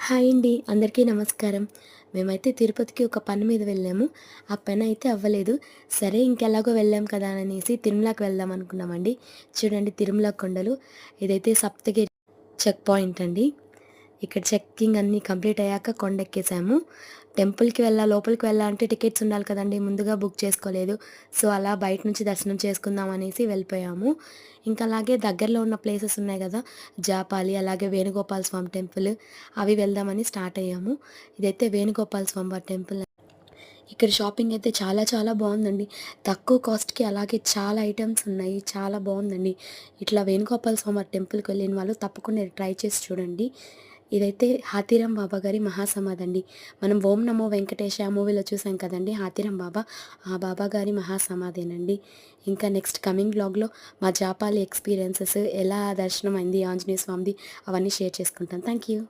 Hi అండి. అందరికీ నమస్కారం. మేమైతే తిరుపతికి ఒక పని మీద వెళ్ళాము. ఆ పనైతే అవ్వలేదు. సరే ఇంకెలాగో వెళ్ళాం కదా అనేసి తిరుమలకి వెళ్దాం అనుకున్నామండి. చూడండి తిరుమల కొండలు. ఇదైతే సప్తగిరి చెక్ పాయింట్ అండి. ఇక్కడ చెక్కింగ్ అన్నీ కంప్లీట్ అయ్యాక కొండెక్కేసాము. టెంపుల్‌కి లోపలికి వెళ్ళాలంటే టికెట్స్ ఉండాలి కదండీ! ముందుగా బుక్ చేసుకోలేదు. సో, అలా బయట నుంచి దర్శనం చేసుకుందాం అనేసి వెళ్ళిపోయాము. ఇంకా అలాగే దగ్గరలో ఉన్న ప్లేసెస్ ఉన్నాయి గదా! జాపాలి, అలాగే వేణుగోపాల స్వామి టెంపుల్ అవి వెళ్దామని స్టార్ట్ అయ్యాము. ఇదైతే వేణుగోపాల స్వామి వారి టెంపుల్. ఇక్కడ షాపింగ్ అయితే చాలా చాలా బావుందండి. తక్కువ కాస్ట్‌కి అలాగే చాలా ఐటెమ్స్ ఉన్నాయి. చాలా బావుందండి. ఇట్లా వేణుగోపాల స్వామి వారి టెంపుల్‌కి వెళ్ళిన వాళ్ళు తప్పకుండా ఇది ట్రై చేసి చూడండి. ఇదైతే హాతీరాం బాబా గారి మహాసమాధి అండి. మనం 'ఓం నమో వెంకటేశ' మూవీలో చూసాం కదండీ! హాతీరాం బాబా. ఆ బాబా గారి మహాసమాధేనండి. ఇంకా నెక్స్ట్ కమింగ్ వ్లాగ్‌లో మా జాపాలి ఎక్స్‌పీరియన్సెస్ ఎలా దర్శనం అయింది ఆంజనేయ స్వామిది అవన్నీ షేర్ చేసుకుంటాను. Thank you.